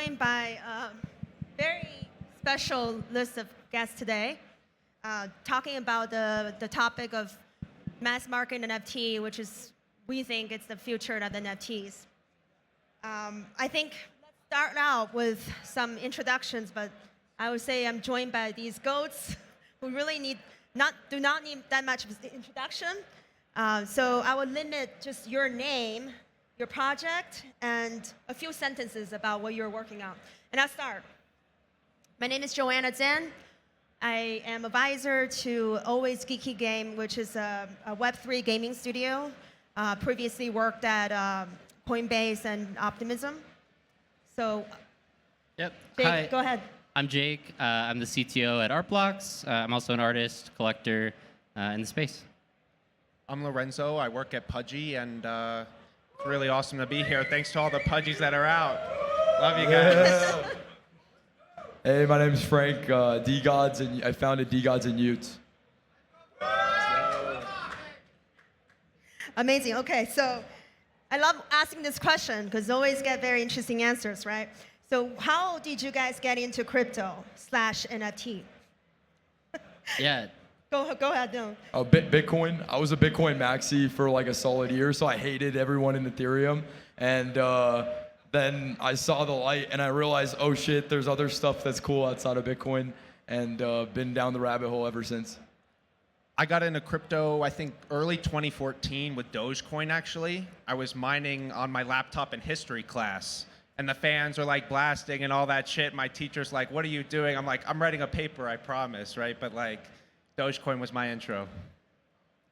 joined by a very special list of guests today, talking about the topic of mass market NFT, which is, we think it's the future of NFTs. I think let's start out with some introductions, but I would say I'm joined by these goats who really do not need that much of an introduction. So I will limit just your name, your project, and a few sentences about what you're working on. And I'll start. My name is Joanna Zeng. I am advisor to AlwaysGeekyGames, which is a Web3 gaming studio. Previously worked at Coinbase and Optimism. So, Yep. Jake, Hi. go ahead. I'm Jake. I'm the CTO at Artblocks. I'm also an artist, collector in the space. I'm Lorenzo. I work at Pudgy, and it's really awesome to be here. Thanks to all the Pudgies that are out. Love you guys. Hey, my name is Frank DeGods, and I founded DeGods and Y00ts. Amazing. Okay, so I love asking this question because always get very interesting answers, right? So how did you guys get into crypto/NFT? Yeah. Go ahead, no. Bitcoin. I was a Bitcoin maxi for like a solid year, so I hated everyone in Ethereum. And then I saw the light, and I realized, oh shit, there's other stuff that's cool outside of Bitcoin, and been down the rabbit hole ever since. I got into crypto, I think, early 2014 with Dogecoin, actually. I was mining on my laptop in history class, and the fans were like blasting and all that shit. My teacher's like, what are you doing? I'm like, I'm writing a paper, I promise, right? But like, Dogecoin was my intro.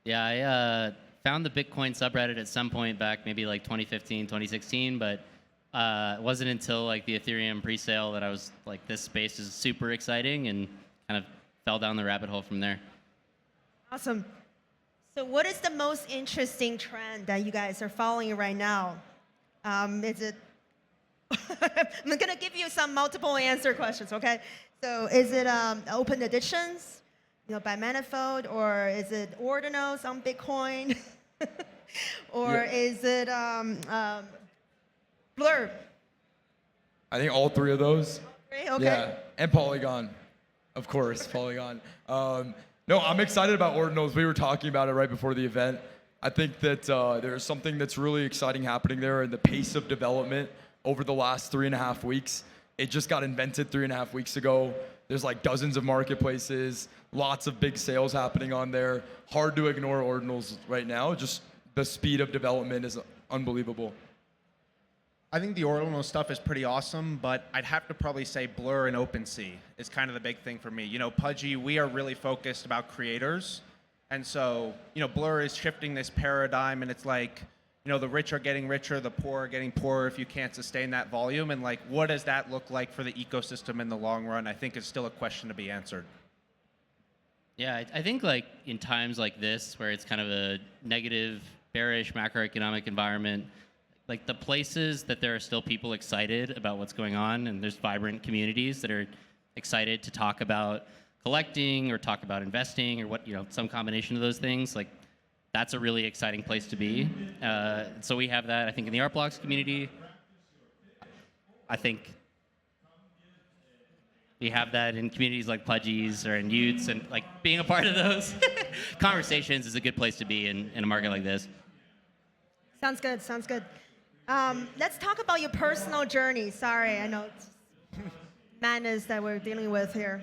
Yeah, I found the Bitcoin subreddit at some point back, maybe like 2015, 2016, but it wasn't until like the Ethereum pre-sale that I was like, this space is super exciting, and kind of fell down the rabbit hole from there. Awesome. So what is the most interesting trend that you guys are following right now? Is it, I'm gonna give you some multiple answer questions, okay? So is it open editions, by Manifold, or is it ordinals on Bitcoin? Or is it Blur? I think all three of those. Okay. Yeah, and Polygon, of course, Polygon. No, I'm excited about ordinals. We were talking about it right before the event. I think that there's something that's really exciting happening there, and the pace of development over the last 3.5 weeks. It just got invented 3.5 weeks ago. There's like dozens of marketplaces, lots of big sales happening on there. Hard to ignore ordinals right now. Just the speed of development is unbelievable. I think the ordinal stuff is pretty awesome, but I'd have to probably say Blur and OpenSea is kind of the big thing for me. Pudgy, we are really focused about creators. And so, Blur is shifting this paradigm, and it's like, the rich are getting richer, the poor are getting poorer if you can't sustain that volume. And like, what does that look like for the ecosystem in the long run? I think is still a question to be answered. Yeah, I think like in times like this, where it's kind of a negative, bearish macroeconomic environment, like the places that there are still people excited about what's going on, and there's vibrant communities that are excited to talk about collecting or talk about investing or what, some combination of those things, like that's a really exciting place to be. So we have that, I think, in the Artblocks community. I think we have that in communities like Pudgies or in Y00ts, and like being a part of those conversations is a good place to be in a market like this. Sounds good. Let's talk about your personal journey. Sorry, I know it's madness that we're dealing with here.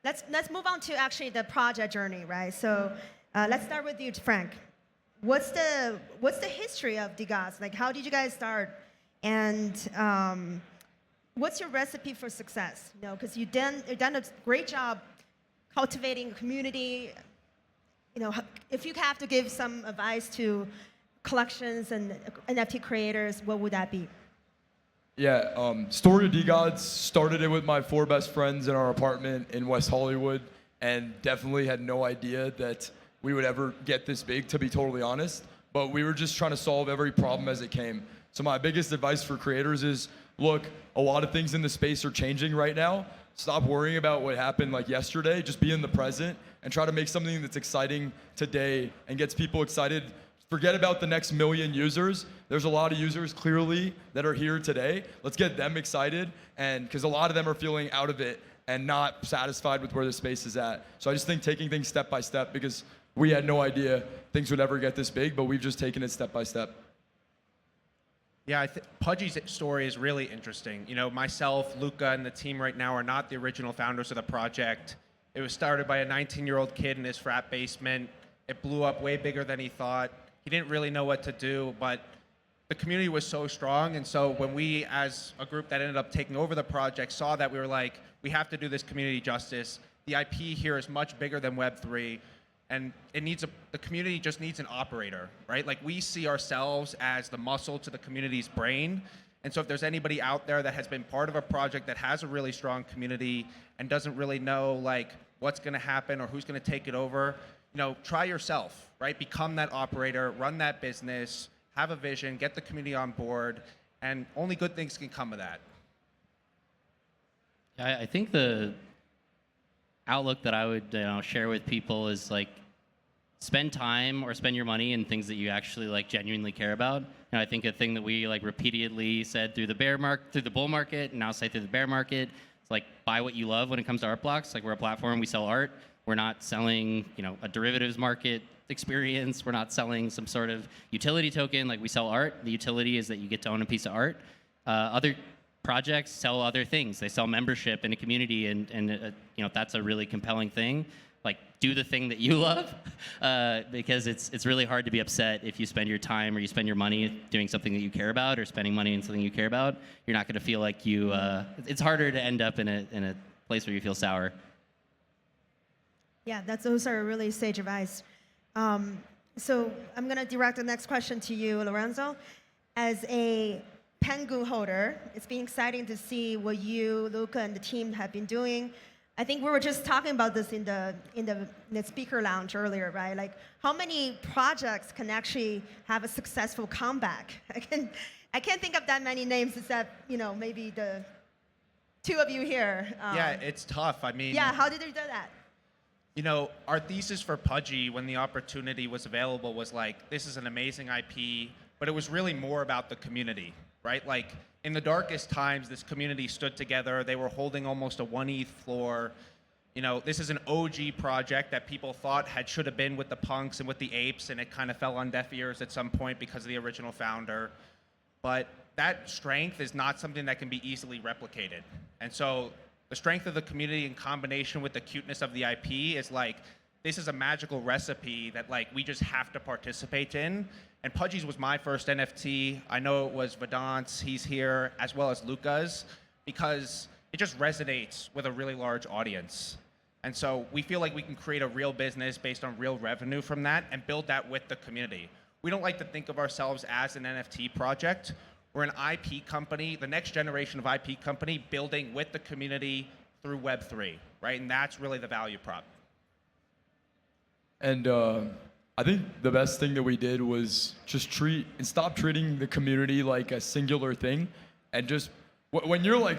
Let's move on to actually the project journey, right? So let's start with you, Frank. What's the history of DeGods? Like, how did you guys start? And what's your recipe for success? Because you've done a great job cultivating a community. If you have to give some advice to collections and NFT creators, what would that be? Yeah, story of DeGods, started it with my 4 best friends in our apartment in West Hollywood, and definitely had no idea that we would ever get this big, to be totally honest. But we were just trying to solve every problem as it came. So my biggest advice for creators is, look, a lot of things in the space are changing right now. Stop worrying about what happened like yesterday. Just be in the present and try to make something that's exciting today and gets people excited forget about the next million users. There's a lot of users clearly that are here today. Let's get them excited, and because a lot of them are feeling out of it and not satisfied with where the space is at. So I just think taking things step by step, because we had no idea things would ever get this big, but we've just taken it step by step. Yeah, Pudgy's story is really interesting. You know, myself, Luca, and the team right now are not the original founders of the project. It was started by a 19-year-old kid in his frat basement. It blew up way bigger than he thought. He didn't really know what to do, but the community was so strong. And so when we, as a group that ended up taking over the project, saw that, we were like, we have to do this community justice. The IP here is much bigger than Web3. And the community just needs an operator, right? Like, we see ourselves as the muscle to the community's brain. And so if there's anybody out there that has been part of a project that has a really strong community and doesn't really know like what's gonna happen or who's gonna take it over, you know, try yourself, right? Become that operator, run that business, have a vision, get the community on board, and only good things can come of that. I think the outlook that I would share with people is like, spend time or spend your money in things that you actually like genuinely care about. And I think a thing that we like repeatedly said through the bull market, and now say through the bear market, is like, buy what you love when it comes to Artblocks. Like, we're a platform, we sell art. We're not selling, a derivatives market experience. We're not selling some sort of utility token. Like, we sell art. The utility is that you get to own a piece of art. Other projects sell other things. They sell membership in a community, and that's a really compelling thing. Like, do the thing that you love, because it's really hard to be upset if you spend your time or you spend your money doing something that you care about, or spending money in something you care about. You're not going to feel like you. It's harder to end up in a place where you feel sour. Yeah, those are really sage advice. So I'm going to direct the next question to you, Lorenzo. As a Penguin holder, it's been exciting to see what you, Luca, and the team have been doing. I think we were just talking about this in the speaker lounge earlier, right? Like, how many projects can actually have a successful comeback? I can't think of that many names except maybe the two of you here. Yeah, it's tough. I mean, yeah, how did they do that? Our thesis for Pudgy, when the opportunity was available, was like, this is an amazing IP, but it was really more about the community, right? Like, in the darkest times, this community stood together. They were holding almost a 1 ETH floor. This is an OG project that people thought should have been with the punks and with the apes, and it kind of fell on deaf ears at some point because of the original founder. But that strength is not something that can be easily replicated. And so the strength of the community in combination with the cuteness of the IP is like, this is a magical recipe that like we just have to participate in. And Pudgies was my first NFT. I know it was Vedant's, he's here, as well as Luca's, because it just resonates with a really large audience. And so we feel like we can create a real business based on real revenue from that and build that with the community. We don't like to think of ourselves as an NFT project. We're an IP company, the next generation of IP company, building with the community through Web3, right? And that's really the value prop. And I think the best thing that we did was just stop treating the community like a singular thing, and just when you're like,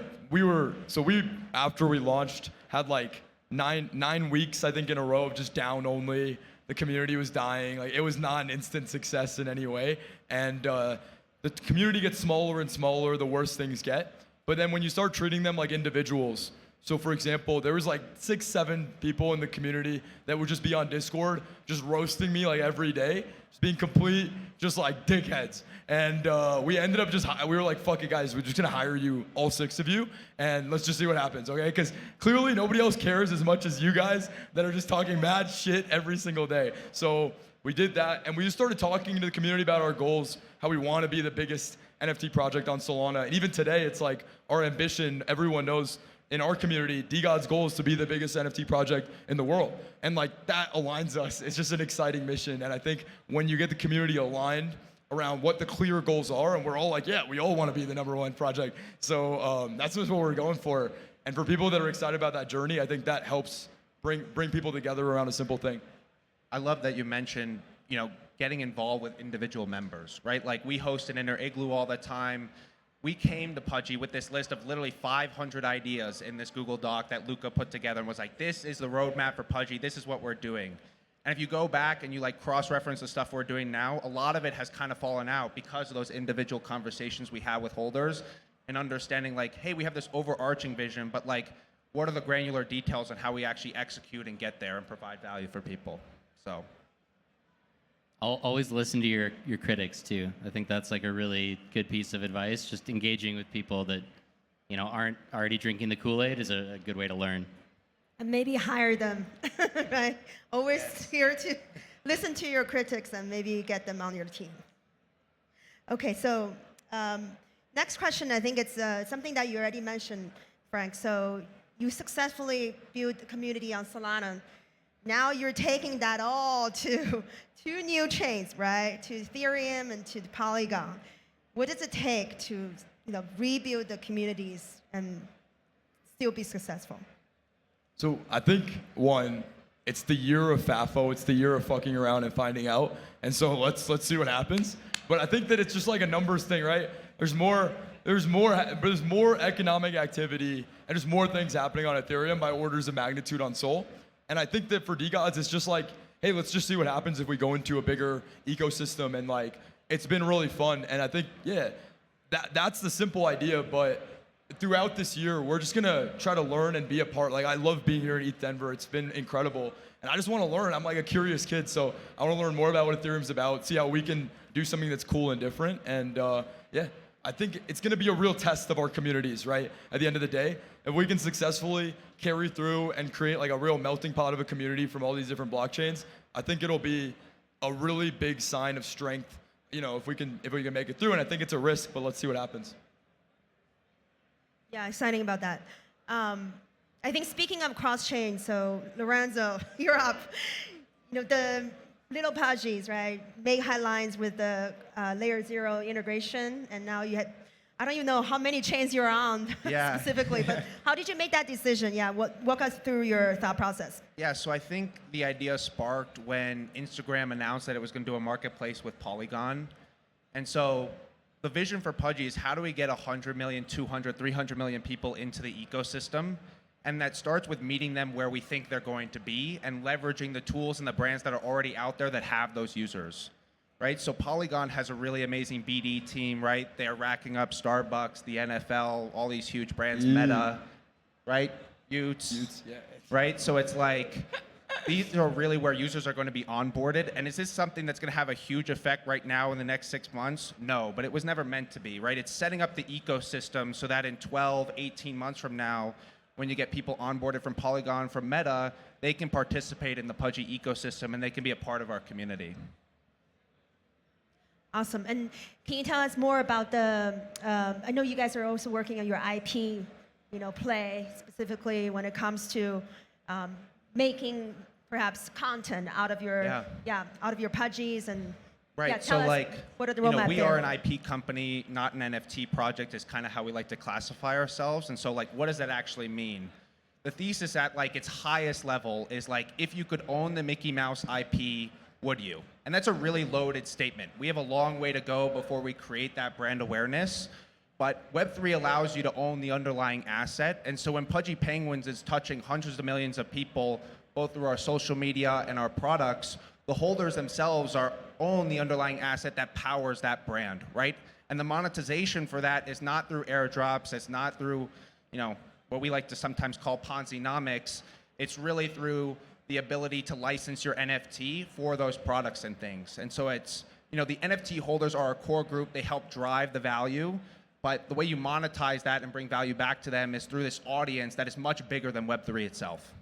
after we launched had like nine weeks I think in a row of just down only. The community was dying. Like, it was not an instant success in any way, and the community gets smaller and smaller the worse things get. But then when you start treating them like individuals. So for example, there was like 6-7 people in the community that would just be on Discord, just roasting me like every day, just being complete, just like dickheads. And we ended up we were like, fuck it guys, we're just gonna hire you, all 6 of you, and let's just see what happens, okay? Because clearly nobody else cares as much as you guys that are just talking mad shit every single day. So we did that, and we just started talking to the community about our goals, how we wanna be the biggest NFT project on Solana. And even today, it's like our ambition, everyone knows, in our community, DeGods' goal is to be the biggest NFT project in the world. And like, that aligns us. It's just an exciting mission. And I think when you get the community aligned around what the clear goals are, and we're all like, yeah, we all want to be the #1 project. So that's just what we're going for. And for people that are excited about that journey, I think that helps bring people together around a simple thing. I love that you mentioned, getting involved with individual members, right? Like, we host an Inner Igloo all the time. We came to Pudgy with this list of literally 500 ideas in this Google Doc that Luca put together and was like, this is the roadmap for Pudgy. This is what we're doing. And if you go back and you like cross-reference the stuff we're doing now, a lot of it has kind of fallen out because of those individual conversations we have with holders and understanding like, hey, we have this overarching vision, but like, what are the granular details on how we actually execute and get there and provide value for people? So. I'll always listen to your critics too. I think that's like a really good piece of advice. Just engaging with people that, you know, aren't already drinking the Kool-Aid is a good way to learn. And maybe hire them, right? Always here to listen to your critics and maybe get them on your team. Okay, so next question, I think it's something that you already mentioned, Frank. So you successfully built a community on Solana. Now you're taking that all to two new chains, right? To Ethereum and to Polygon. What does it take to rebuild the communities and still be successful? So I think, one, it's the year of FAFO. It's the year of fucking around and finding out. And so let's see what happens. But I think that it's just like a numbers thing, right? There's more economic activity and there's more things happening on Ethereum by orders of magnitude on Sol. And I think that for DeGods, it's just like, hey, let's just see what happens if we go into a bigger ecosystem. And like, it's been really fun. And I think, yeah, that's the simple idea. But throughout this year, we're just gonna try to learn and be a part. Like, I love being here in ETH Denver. It's been incredible. And I just wanna learn. I'm like a curious kid. So I wanna learn more about what Ethereum's about, see how we can do something that's cool and different. And yeah, I think it's gonna be a real test of our communities, right? At the end of the day, if we can successfully carry through and create like a real melting pot of a community from all these different blockchains, I think it'll be a really big sign of strength, if we can make it through. And I think it's a risk, but let's see what happens. Yeah, exciting about that. I think speaking of cross-chain, so Lorenzo, you're up. The little Pudgies, right, make headlines with the layer 0 integration, and now you had, I don't even know how many chains you're on specifically, but how did you make that decision? Yeah, walk us through your thought process. Yeah, so I think the idea sparked when Instagram announced that it was going to do a marketplace with Polygon. And so the vision for Pudgy is how do we get 100 million, 200, 300 million people into the ecosystem? And that starts with meeting them where we think they're going to be and leveraging the tools and the brands that are already out there that have those users, right? So Polygon has a really amazing BD team, right? They're racking up Starbucks, the NFL, all these huge brands, Meta, right? Y00ts, yeah. Right? So it's like, these are really where users are going to be onboarded. And is this something that's going to have a huge effect right now in the next 6 months? No, but it was never meant to be, right? It's setting up the ecosystem so that in 12, 18 months from now, when you get people onboarded from Polygon, from Meta, they can participate in the Pudgy ecosystem and they can be a part of our community. Awesome. And can you tell us more about the, I know you guys are also working on your IP, play, specifically when it comes to making perhaps content out of your, out of your Pudgies and right. So like, what are the roadmap we there? are an IP company, not an NFT project is kind of how we like to classify ourselves. And so like, what does that actually mean? The thesis at like its highest level is like, if you could own the Mickey Mouse IP, would you? And that's a really loaded statement. We have a long way to go before we create that brand awareness. But Web3 allows you to own the underlying asset. And so when Pudgy Penguins is touching hundreds of millions of people, both through our social media and our products, the holders themselves own the underlying asset that powers that brand, right? And the monetization for that is not through airdrops, it's not through, what we like to sometimes call Ponzi-nomics. It's really through the ability to license your NFT for those products and things. And so it's, the NFT holders are our core group, they help drive the value. But the way you monetize that and bring value back to them is through this audience that is much bigger than Web3 itself.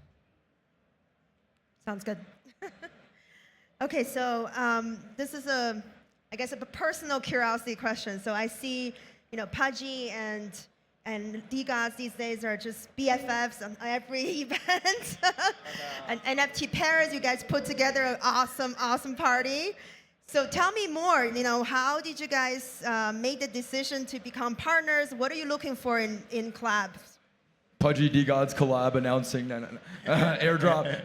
Sounds good. Okay, so this is I guess a personal curiosity question. So I see, Pudgy and DeGods these days are just BFFs on every event. And NFT pairs, you guys put together an awesome party. So tell me more, how did you guys make the decision to become partners? What are you looking for in collabs? Pudgy DeGods collab announcing airdrop.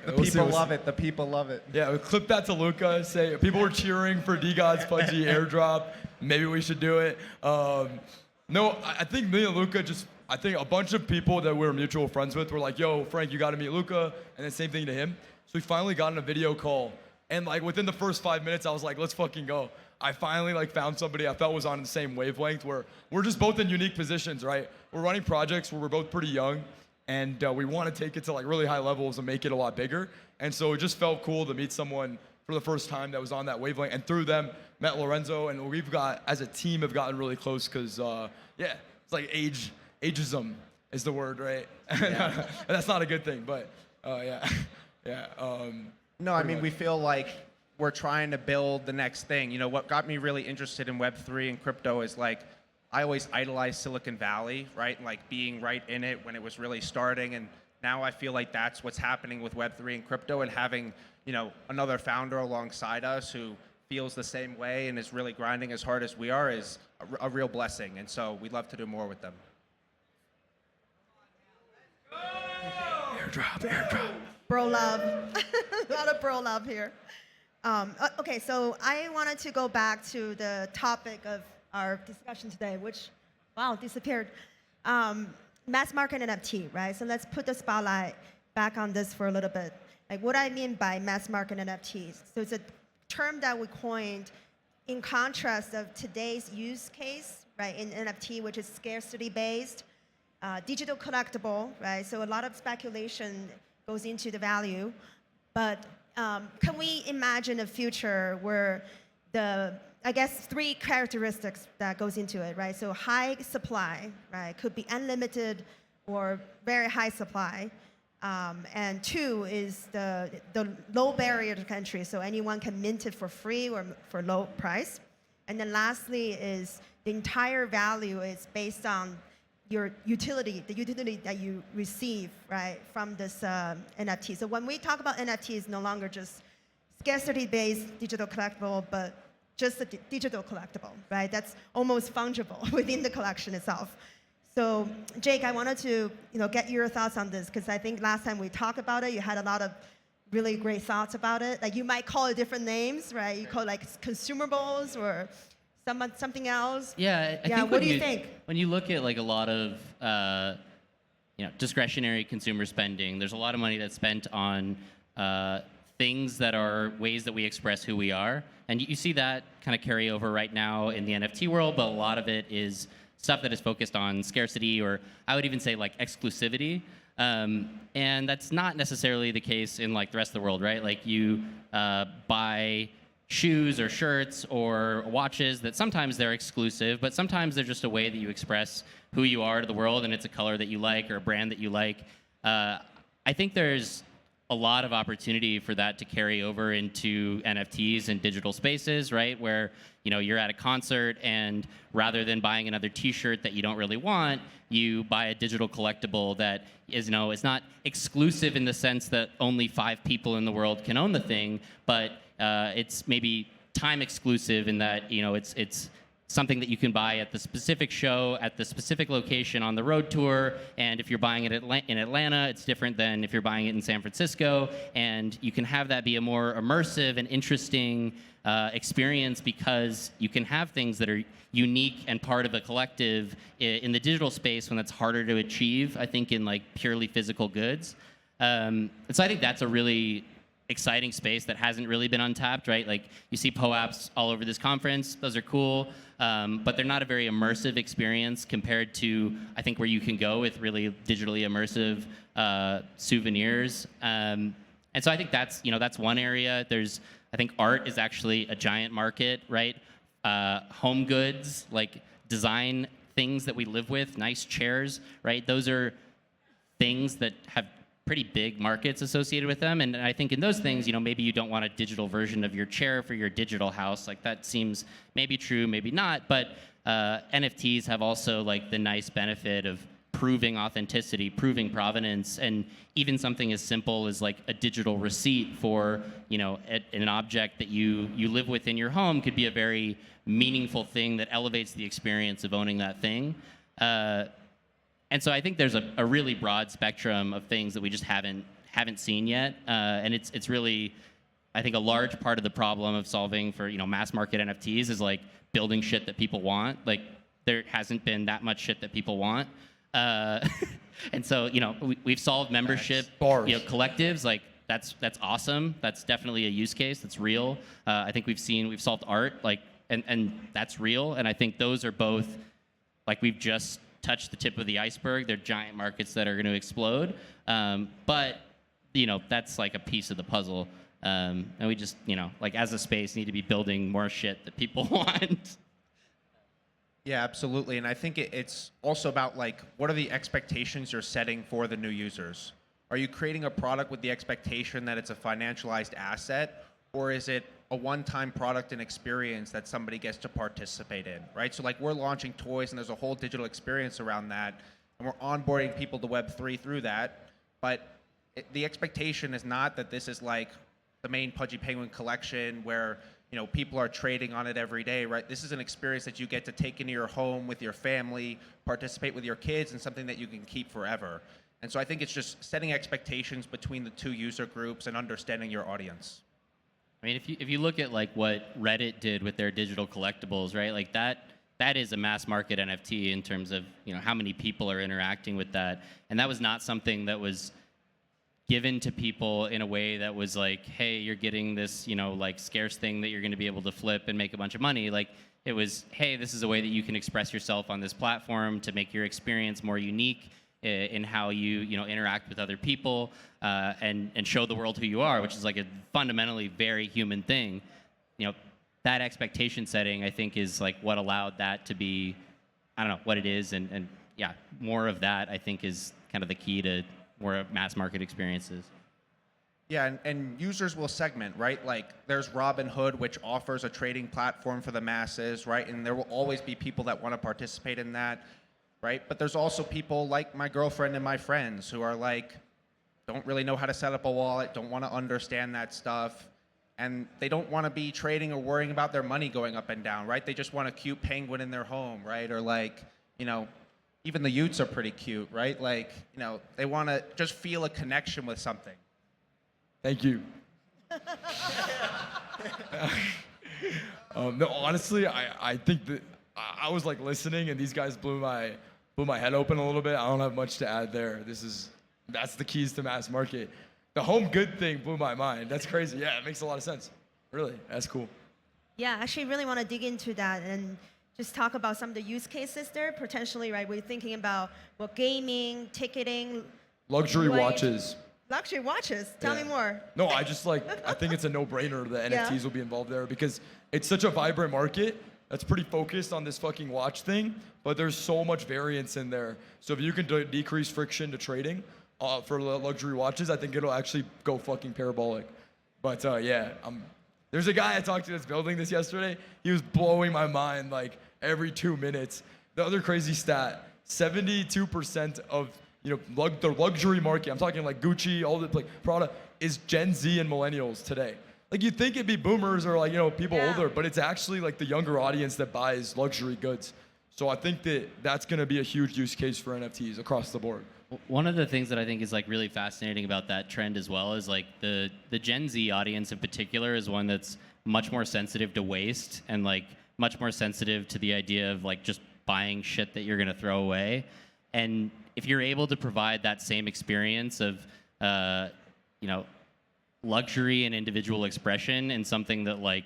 The people love it. The people love it. Yeah, we clip that to Luca. Say people were cheering for DeGods Pudgy airdrop. Maybe we should do it. No, I think me and Luca just I think a bunch of people that we were mutual friends with were like, yo, Frank, you got to meet Luca. And then same thing to him. So we finally got on a video call. And like within the first 5 minutes, I was like, let's fucking go. I finally like found somebody I felt was on the same wavelength where we're just both in unique positions, right? We're running projects where we're both pretty young. And we want to take it to like really high levels and make it a lot bigger. And so it just felt cool to meet someone for the first time that was on that wavelength. And through them, met Lorenzo. And we've got, as a team, have gotten really close because, yeah, it's like ageism is the word, right? And that's not a good thing, but yeah. Yeah. No, I mean, we feel like we're trying to build the next thing. You know, what got me really interested in Web3 and crypto is like, I always idolized Silicon Valley, right? And like being right in it when it was really starting. And now I feel like that's what's happening with Web3 and crypto, and having, you know, another founder alongside us who feels the same way and is really grinding as hard as we are is a real blessing. And so we'd love to do more with them. Airdrop. Bro love. A lot of bro love here. Okay, so I wanted to go back to the topic of our discussion today, which, wow, disappeared. Mass market NFT, right? So let's put the spotlight back on this for a little bit. Like what I mean by mass market NFTs. So it's a term that we coined in contrast of today's use case, right, in NFT, which is scarcity based, digital collectible, right? So a lot of speculation goes into the value, but can we imagine a future where I guess 3 characteristics that goes into it, right? So high supply, right, could be unlimited or very high supply. And 2 is the low barrier to entry, so anyone can mint it for free or for low price. And then lastly is the entire value is based on your utility, the utility that you receive, right, from this NFT. So when we talk about NFT, it's no longer just scarcity-based digital collectible, but just a digital collectible, right? That's almost fungible within the collection itself. So Jake, I wanted to get your thoughts on this, because I think last time we talked about it, you had a lot of really great thoughts about it. Like you might call it different names, right? You call it like consumables or something else. Yeah, I think what do you think? When you look at like a lot of discretionary consumer spending, there's a lot of money that's spent on things that are ways that we express who we are, and you see that kind of carry over right now in the NFT world. But a lot of it is stuff that is focused on scarcity, or I would even say like exclusivity. And that's not necessarily the case in like the rest of the world, right? Like you buy shoes or shirts or watches that sometimes they're exclusive, but sometimes they're just a way that you express who you are to the world, and it's a color that you like or a brand that you like. I think there's a lot of opportunity for that to carry over into NFTs and digital spaces, right? Where you're at a concert, and rather than buying another T-shirt that you don't really want, you buy a digital collectible that is not exclusive in the sense that only 5 people in the world can own the thing, but it's maybe time exclusive in that it's something that you can buy at the specific show at the specific location on the road tour. And if you're buying it in Atlanta, it's different than if you're buying it in San Francisco. And you can have that be a more immersive and interesting experience, because you can have things that are unique and part of a collective in the digital space when that's harder to achieve, I think, in like purely physical goods. And so I think that's a really exciting space that hasn't really been untapped, right? Like you see POAPs all over this conference. Those are cool, but they're not a very immersive experience compared to, I think, where you can go with really digitally immersive souvenirs. And so I think that's one area. I think art is actually a giant market, right? Home goods, like design things that we live with, nice chairs, right? Those are things that have pretty big markets associated with them. And I think in those things, maybe you don't want a digital version of your chair for your digital house. Like that seems maybe true, maybe not. But NFTs have also like the nice benefit of proving authenticity, proving provenance, and even something as simple as like a digital receipt for an object that you live with in your home could be a very meaningful thing that elevates the experience of owning that thing. And so I think there's a really broad spectrum of things that we just haven't seen yet, and it's really, I think, a large part of the problem of solving for mass market NFTs is like building shit that people want. Like there hasn't been that much shit that people want, And so, we've solved membership, Bars. collectives, like that's awesome. That's definitely a use case that's real. I think we've solved art, like, and that's real. And I think those are both, like, we've just touched the tip of the iceberg. They're giant markets that are going to explode. But, that's like a piece of the puzzle. And we just, like, as a space, need to be building more shit that people want. Yeah, absolutely. And I think it's also about, like, what are the expectations you're setting for the new users? Are you creating a product with the expectation that it's a financialized asset, or is it a one-time product and experience that somebody gets to participate in, right? So, like, we're launching toys and there's a whole digital experience around that, and we're onboarding people to Web3 through that. But the expectation is not that this is like the main Pudgy Penguin collection where people are trading on it every day, right? This is an experience that you get to take into your home with your family, participate with your kids, and something that you can keep forever. And so I think it's just setting expectations between the two user groups and understanding your audience. I mean, if you look at like what Reddit did with their digital collectibles, right? Like that is a mass market NFT in terms of how many people are interacting with that, and that was not something that was given to people in a way that was like, hey, you're getting this, like scarce thing that you're going to be able to flip and make a bunch of money. Like, it was, hey, this is a way that you can express yourself on this platform to make your experience more unique in how you, interact with other people and show the world who you are, which is like a fundamentally very human thing. That expectation setting, I think, is like what allowed that to be, I don't know, what it is. And yeah, more of that, I think, is kind of the key to more mass market experiences. Yeah, and users will segment, right? Like, there's Robinhood, which offers a trading platform for the masses, right? And there will always be people that want to participate in that, right? But there's also people like my girlfriend and my friends who are like, don't really know how to set up a wallet, don't want to understand that stuff, and they don't want to be trading or worrying about their money going up and down, right? They just want a cute penguin in their home, right? Or like, even the y00ts are pretty cute, right? Like, they want to just feel a connection with something. Thank you. No, honestly, I think that I was like listening, and these guys blew my head open a little bit. I don't have much to add there. That's the keys to mass market. The home good thing blew my mind. That's crazy. Yeah, it makes a lot of sense. Really, that's cool. Yeah, actually really want to dig into that and just talk about some of the use cases there. Potentially, right, we're thinking about gaming, ticketing. Luxury watches. Luxury watches. Tell me more. No, I think it's a no-brainer that NFTs will be involved there because it's such a vibrant market that's pretty focused on this fucking watch thing, but there's so much variance in there. So if you can decrease friction to trading for luxury watches, I think it'll actually go fucking parabolic. But yeah, there's a guy I talked to that's building this yesterday. He was blowing my mind like every 2 minutes. The other crazy stat, 72% of the luxury market, I'm talking like Gucci, all the like Prada, is Gen Z and millennials today. Like, you'd think it'd be boomers or like, people older, but it's actually like the younger audience that buys luxury goods. So I think that's going to be a huge use case for NFTs across the board. One of the things that I think is like really fascinating about that trend as well is like the Gen Z audience in particular is one that's much more sensitive to waste and like much more sensitive to the idea of like just buying shit that you're going to throw away. And if you're able to provide that same experience of, luxury and individual expression in something that like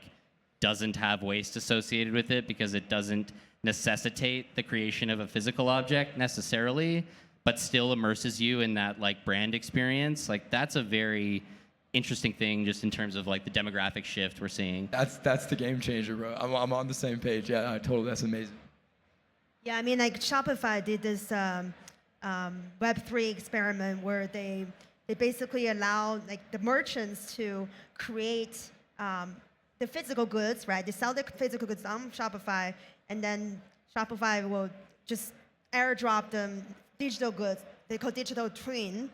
doesn't have waste associated with it because it doesn't necessitate the creation of a physical object necessarily, but still immerses you in that like brand experience, like that's a very interesting thing just in terms of like the demographic shift we're seeing. That's the game changer, bro. I'm on the same page. Yeah, totally. That's amazing. Yeah, I mean, like Shopify did this Web3 experiment where they basically allow like the merchants to create the physical goods, right? They sell the physical goods on Shopify, and then Shopify will just airdrop them digital goods. They call digital twin.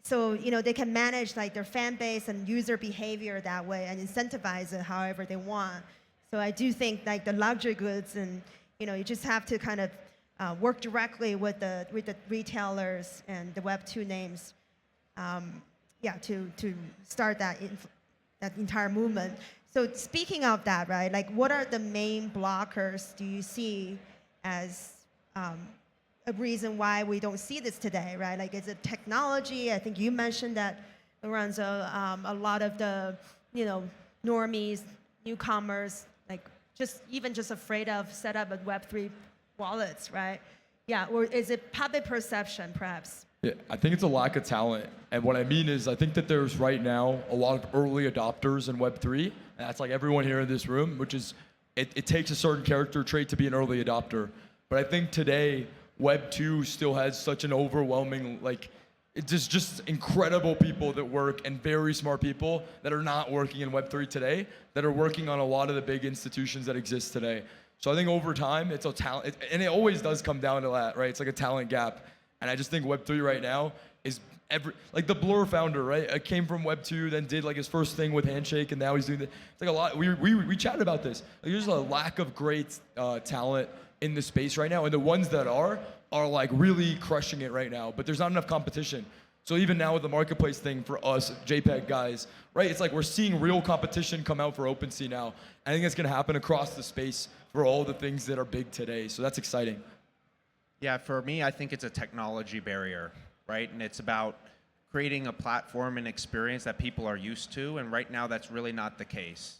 So they can manage like their fan base and user behavior that way and incentivize it however they want. So I do think like the luxury goods and you just have to kind of work directly with the retailers and the Web2 names, to start that entire movement. So speaking of that, right? Like, what are the main blockers do you see as a reason why we don't see this today, right? Like, is it technology? I think you mentioned that, Lorenzo, a lot of the, normies, newcomers, like just afraid of set up a Web3 wallets, right? Yeah, or is it public perception, perhaps? Yeah, I think it's a lack of talent. And what I mean is I think that there's right now a lot of early adopters in Web3. And that's like everyone here in this room, which is, it takes a certain character trait to be an early adopter. But I think today, Web2 still has such an overwhelming, it's just incredible people that work and very smart people that are not working in Web3 today, that are working on a lot of the big institutions that exist today. So I think over time, it's a talent, and it always does come down to that, right? It's like a talent gap. And I just think Web3 right now is like the Blur founder, right? I came from Web2, then did like his first thing with Handshake, and now he's doing it's like a lot. We chatted about this. Like, there's a lack of great talent in the space right now, and the ones that are like really crushing it right now. But there's not enough competition. So even now with the marketplace thing for us JPEG guys, right? It's like we're seeing real competition come out for OpenSea now. I think it's going to happen across the space for all the things that are big today. So that's exciting. Yeah, for me, I think it's a technology barrier, right? And it's about creating a platform and experience that people are used to. And right now, that's really not the case.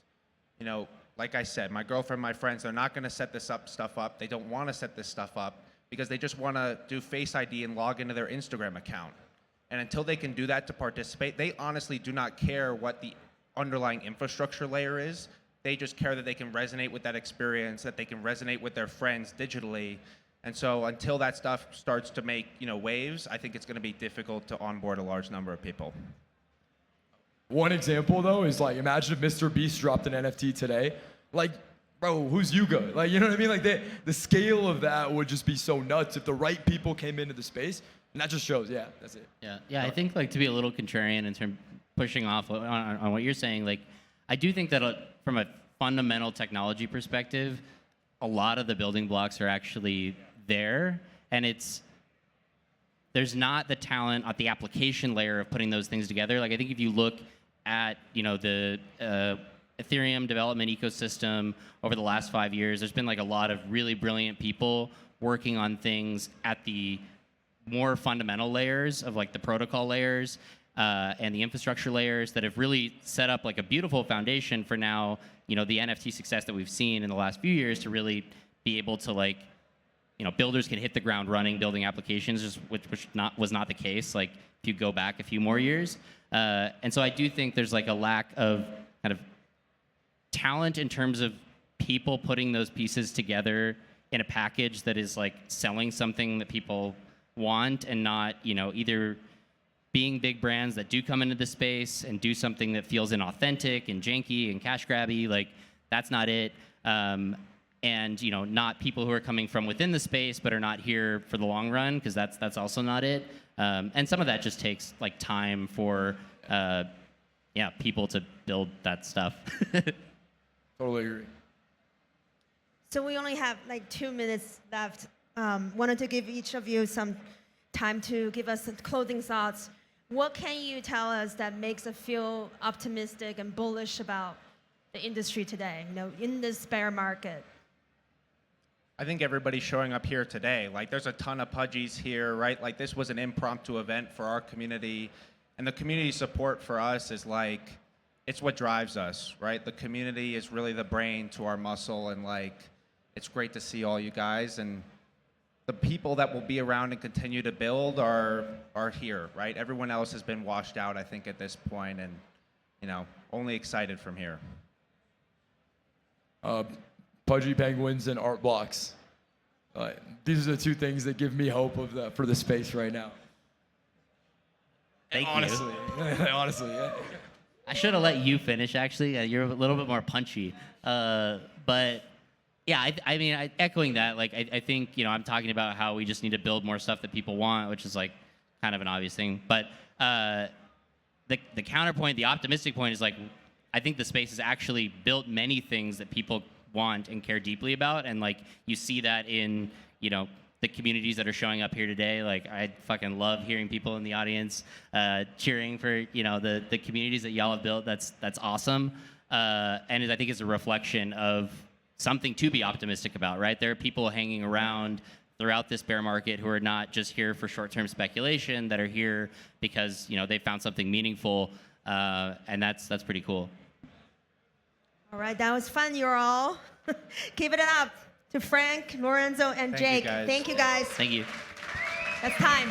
Like I said, my girlfriend, my friends, they're not going to set this stuff up. They don't want to set this stuff up because they just want to do Face ID and log into their Instagram account. And until they can do that to participate, they honestly do not care what the underlying infrastructure layer is. They just care that they can resonate with that experience, that they can resonate with their friends digitally. And so until that stuff starts to make waves, I think it's going to be difficult to onboard a large number of people. One example though is like, imagine if Mr. Beast dropped an NFT today. Like, bro, who's Yuga? Like, you know what I mean? Like the scale of that would just be so nuts if the right people came into the space. And that just shows, yeah, that's it. Yeah. I think to be a little contrarian in terms pushing off on what you're saying, I do think that from a fundamental technology perspective, a lot of the building blocks are actually there, and there's not the talent at the application layer of putting those things together. I think if you look at the Ethereum development ecosystem over the last 5 years, there's been a lot of really brilliant people working on things at the more fundamental layers of the protocol layers and the infrastructure layers that have really set up a beautiful foundation for now the NFT success that we've seen in the last few years to really be able to builders can hit the ground running building applications, which was not the case if you go back a few more years. And so I do think there's a lack of kind of talent in terms of people putting those pieces together in a package that is selling something that people want, and not either being big brands that do come into the space and do something that feels inauthentic and janky and cash grabby. That's not it. And not people who are coming from within the space but are not here for the long run, because that's also not it. And some of that just takes time for people to build that stuff. Totally agree. So we only have 2 minutes left. Wanted to give each of you some time to give us some closing thoughts. What can you tell us that makes us feel optimistic and bullish about the industry today, in this bear market? I think everybody's showing up here today. There's a ton of Pudgies here, right? This was an impromptu event for our community, and the community support for us is it's what drives us, right? The community is really the brain to our muscle, and it's great to see all you guys, and the people that will be around and continue to build are here, right? Everyone else has been washed out, I think, at this point, and only excited from here. Pudgy Penguins and Artblocks. These are the two things that give me hope for the space right now. Thank honestly, you. Honestly, yeah. I should have let you finish, actually. You're a little bit more punchy. But yeah, I mean, echoing that, I think, I'm talking about how we just need to build more stuff that people want, which is kind of an obvious thing. But the counterpoint, the optimistic point is I think the space has actually built many things that people want and care deeply about, and you see that in the communities that are showing up here today. I fucking love hearing people in the audience cheering for the communities that y'all have built. That's awesome, and I think it's a reflection of something to be optimistic about, right? There are people hanging around throughout this bear market who are not just here for short-term speculation, that are here because they found something meaningful, and that's pretty cool. All right, that was fun, you all. Give it up to Frank, Lorenzo, and Thank you, Jake. guys. Thank you, guys. Thank you. That's time.